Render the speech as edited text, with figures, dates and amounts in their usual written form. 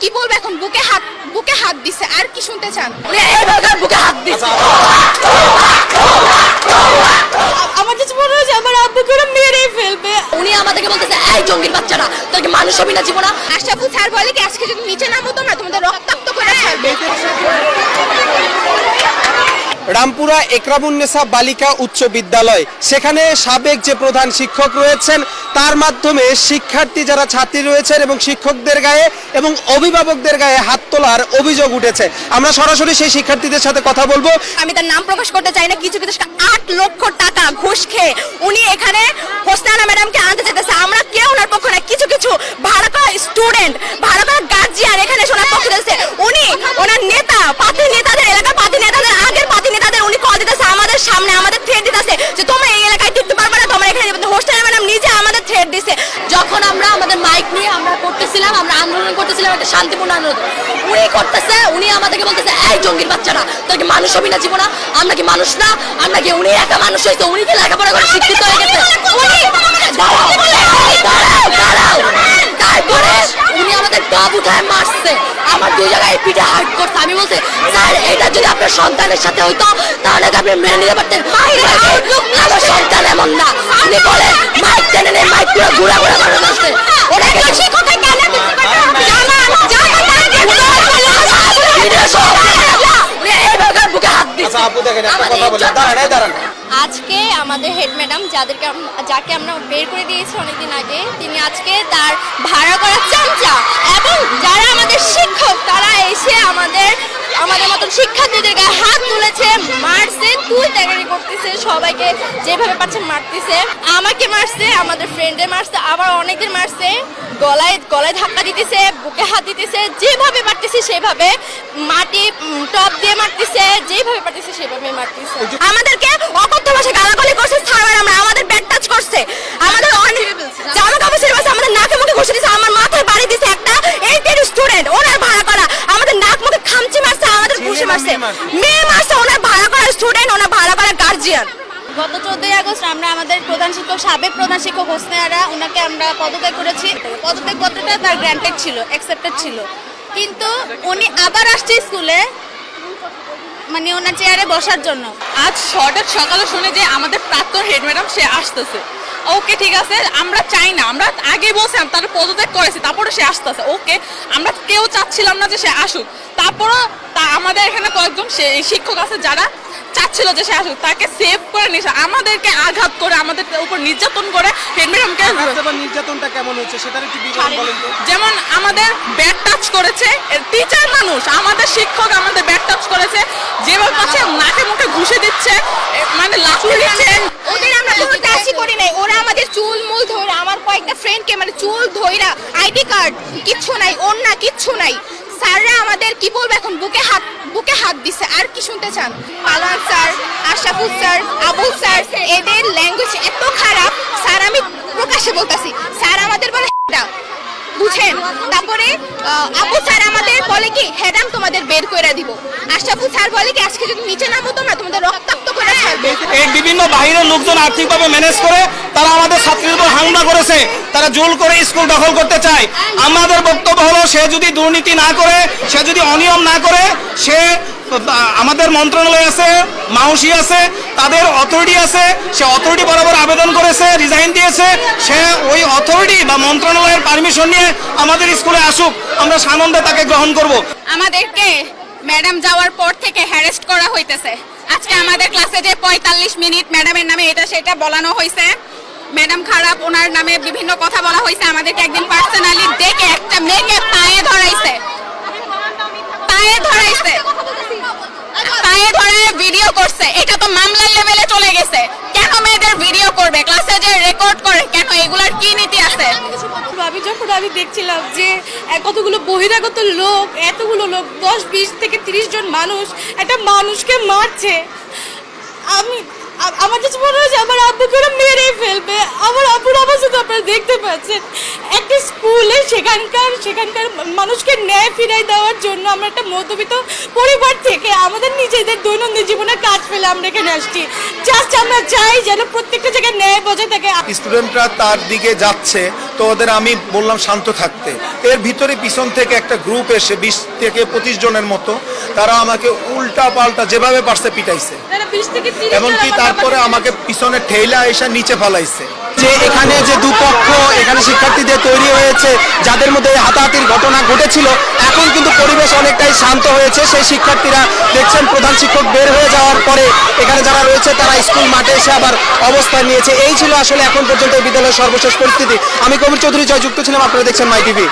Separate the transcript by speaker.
Speaker 1: কি বলবো এখন, বুকে হাত দিছে, আর কি শুনতে চান?
Speaker 2: বুকে হাত দিছে।
Speaker 1: আমার কাছে মনে হয় আমার আব্বুকে ওরা মেরেই ফেলবে।
Speaker 2: উনি আমাদেরকে বলতেছে এই জঙ্গির বাচ্চারা তোর কি মানুষ হবি না জীবনা।
Speaker 1: আশরাফুল স্যার বলে কি আজকে যদি নিচে নামো তোমরা তোমাদের রক্তাক্ত করে ছাড়বে।
Speaker 3: রামপুরা একরামুন্নেসা বালিকা উচ্চ বিদ্যালয়, সেখানে সাবেক যে প্রধান শিক্ষক রয়েছেন তার মাধ্যমে শিক্ষার্থী যারা ছাত্রী রয়েছেন এবং শিক্ষকদের গায়ে এবং অভিভাবকদের গায়ে হাত তোলার অভিযোগ উঠেছে। আমরা সরাসরি সেই শিক্ষার্থীদের সাথে কথা বলবো।
Speaker 1: আমি তার নাম প্রকাশ করতে চাই না। কিছু 8 লক্ষ টাকা ঘুষ খেয়ে উনি এখানে হোসনানা ম্যাডামকে আনতে যেতেছে। আমরা কেউ ওনার পক্ষ না, কিছু ভাড়া করা স্টুডেন্ট, ভাড়া করা গার্জিয়ান এখানে ওনার পক্ষ দিতেছে। উনি ওনার নেতা, পাতি নেতাদের, এলাকার পাতি নেতাদের, আগের পাতি নেতাদের উনি কল দিতেছে আমাদের সামনে, আমাদের থ্রেট দিতেছে যে তোমরা এই এলাকায় টিকতে পারবে না, তোমরা এখানে হোস্টেল ম্যাডাম নিজে আমাদের থ্রেট দিছে।
Speaker 2: যখন আমরা আমাদের মাইক নিয়ে আমরা করতেছিলাম, আমরা আন্দোলন করতেছিলাম, একটা শান্তিপূর্ণ আন্দোলন, উনি আমাদেরকে বলতেছে এই জঙ্গির বাচ্চারা তোর কি মানুষ হবি না জীবনা। আমরা কি মানুষ না? আমরা কি উনি একা মানুষ হয়েছে? উনি কি লেখাপড়া করে শিক্ষিত হয়ে গেছে? তারপরে উনি আমাদের গাব উঠায় মারছে, আমার 2 জায়গায় পিঠে হার্ট করছে। আমি বলছি স্যার এটা যদি আপনার সন্তানের সাথে হইতো তাহলে আপনি মেনে নিতে পারতেন, আমার সন্তান এমন না। উনি বলে মাইক টেনে নেই, মাইক পুরো ঘুরা করে আসছে। ওনাকে শিক্ষকতা কেন বুকে হাত দিচ্ছে।
Speaker 4: আজকে আমাদের হেড ম্যাডাম যাকে আমরা বের করে দিয়েছি অনেকদিন আগে, তিনি আজকে তার ভাড়া করা চামচা এবং যারা আমাদের শিক্ষক তারা এসে আমাদের মতন শিক্ষার্থীদের গায়ে হাত তুলেছে, মারছে, তুই ত্যাগারি করতেছে, সবাইকে যেভাবে পাচ্ছে মারতেছে। আমাকে মারছে, আমাদের ফ্রেন্ডে মারছে, আবার অনেকদের মারছে, গলায় ধাক্কা দিতেছে, বুকে হাত দিতেছে, যেভাবে পারতেছে সেভাবে, মাটি টপ দিয়ে মারতেছে, যেভাবে পারতেছে সেভাবে মারতেছে।
Speaker 1: আমাদেরকে অকথ্য ভাষায় গালাগালি করছে, আমাদের ব্যাট টাচ করছে, আমাদের জামা কাপড় ছিঁড়ে ফেলছে, আমাদের নাকে মুখে ঘষে দিয়েছে, আমার মাথায় বাড়ি দিয়েছে একটা 8 স্টুডেন্ট, ওনার ভাড়া করা, আমাদের নাক মুখে খামচি মারছে, আমাদের ঘুষি মারছে, মেয়ে মারছে, ওনার ভাড়া করা স্টুডেন্ট, ওনার ভাড়া করা গার্জিয়ান।
Speaker 4: গত 14ই আগস্ট আমরা আমাদের সাবেক প্রধান শিক্ষক হোসনারা ওনাকে আমরা পদত্যাগ করেছি। পদত্যাগ পত্রটা তার গ্র্যান্টেড ছিল, অ্যাকসেপ্টেড ছিল, কিন্তু উনি আবার আসছে স্কুলে মানে ওনার চেয়ারে বসার জন্য।
Speaker 5: আজ হঠাৎ সকালে শুনে যে আমাদের প্রাক্তন হেড ম্যাডাম সে আসতেছে। ওকে ঠিক আছে, আমরা চাই না, আমরা আগে বলছিলাম তার পদত্যাগ করেছি, তারপরে সে আসতেছে। ওকে, আমরা কেউ চাচ্ছিলাম না যে সে আসুক, তারপরও আমাদের এখানে কয়েকজন শিক্ষক আছে যারা চাচ্ছিল যে সে আসুক, তাকে সেভ করে নিয়েছে, আমাদেরকে আঘাত করে, আমাদের উপর নির্যাতন করে হেড ম্যাডামকে।
Speaker 3: নির্যাতনটা কেমন হচ্ছে সেটার একটু বিবরণ বলেন তো।
Speaker 5: যেমন আমাদের ব্যাট টাচ করেছে, টিচার মানুষ, আমাদের শিক্ষক আমাদের ব্যাট টাচ করেছে, যেভাবে পাচ্ছে নাকে মুখে ঘুষে দিচ্ছে, মানে লাঠি দিচ্ছে।
Speaker 1: ওদের আমরা কোনো টাচই করি নাই, ওরা আমাদের চুল মুল ধরে, আমার কয়েকটা ফ্রেন্ডকে মানে চুল ধইরা, আইডি কার্ড কিচ্ছু নাই, ওন্না কিচ্ছু নাই। স্যাররা আমাদের কি বলবো এখন, বুকে হাত দিছে, আর কি শুনতে চান? পালোয়ান sir, Ashraful sir, Abul sir, এদের ল্যাঙ্গুয়েজ এত খারাপ। স্যার আমি প্রকাশ্যে বলতাছি, স্যার আমাদের বলে বুঝেন। তারপরে আবু স্যার আমাদের বলে কি হেডাম তোমাদের বের করে দিব। আশরাফুল স্যার বলে কি আজকে যদি নিচে নামো তোমরা তোমাদের রক্তাক্ত করে ছাড়বে।
Speaker 3: এই বিভিন্ন বাইরের লোকজন আর্থিকভাবে ম্যানেজ করে তারা আমাদের ছাত্রীদের উপর হামলা করেছে, তারা জোর করে স্কুল দখল করতে চায়। আমাদের বক্তব্য হলো সে যদি দুর্নীতি না করে, সে যদি অনিয়ম না করে, সে আমাদের মন্ত্রণালয় আছে, মাউসি আছে, তাদের অথরিটি আছে, সে অথরিটি বরাবর আবেদন করেছে, রিজাইন দিয়েছে, সে ওই অথরিটি বা মন্ত্রণালয়ের পারমিশন নিয়ে আমাদের স্কুলে আসুক, আমরা সানন্দে তাকে গ্রহণ করব।
Speaker 5: আমাদেরকে ম্যাডাম যাওয়ার পর থেকে হ্যারেস্ট করা হইতেছে। আজকে আমাদের ক্লাসে যে 45 মিনিট ম্যাডামের নামে এটা সেটা বলানো হয়েছে, ম্যাডাম খারাপ, ওনার নামে বিভিন্ন কথা বলা হয়েছে। আমাদেরকে একদিন পার্সোনালি ডেকে একটা মেয়েকে পায়ে ধরাইছে, পায়ে ধরে ভিডিও করছে। এটা তো মামলার লেভেলে চলে গেছে। কেন মেয়েদের ভিডিও করবে, ক্লাসে যে রেকর্ড করে, কেন? এগুলার কি নীতি আছে?
Speaker 4: যখন আমি দেখছিলাম যে কতগুলো বহিরাগত লোক, এতগুলো লোক, 10, 20 থেকে 30 জন মানুষ একটা মানুষকে মারছে, আমার কাছে মনে হয় যে আমার আব্বুকে ওরা মেরেই ফেলবে। আমার আব্বুর অবস্থা তো আপনারা দেখতে পাচ্ছেন। একটা স্কুলে সেখানকার মানুষকে ন্যায় ফিরাই দেওয়ার জন্য আমরা একটা মধ্যবিত্ত পরিবার থেকে আমাদের নিজেদের দৈনন্দিন জীবনের কাজ ফেলে আমরা এখানে আসছি। জাস্ট আমরা চাই যেন প্রত্যেকটা জায়গায় ন্যায় বজায় থাকে।
Speaker 6: স্টুডেন্টরা তার দিকে যাচ্ছে, তো ওদের আমি বললাম শান্ত থাকতে। এর ভিতরে পিছন থেকে একটা গ্রুপ এসে 20 থেকে 25 জনের মতো, তারা আমাকে উল্টা পাল্টা যেভাবে পারছে পিটাইছে, এমনকি তারপরে আমাকে পিছনে ঠেলা এসে নিচে ফেলাইছে।
Speaker 3: যে এখানে যে দুপক্ষ এখানে শিক্ষার্থীদের তৈরি হয়েছে, যাদের মধ্যে হাতাহাতির ঘটনা ঘটেছিল, এখন কিন্তু পরিবেশ অনেকটাই শান্ত হয়েছে। সেই শিক্ষার্থীরা দেখছেন প্রধান শিক্ষক বের হয়ে যাওয়ার পরে এখানে যারা রয়েছে তারা স্কুল মাঠে এসে আবার অবস্থান নিয়েছে। এই ছিল আসলে এখন পর্যন্ত এই বিদ্যালয়ের সর্বশেষ পরিস্থিতি। আমি কবির চৌধুরী জয়, যুক্ত ছিলাম, আপনারা দেখছেন মাই টিভি।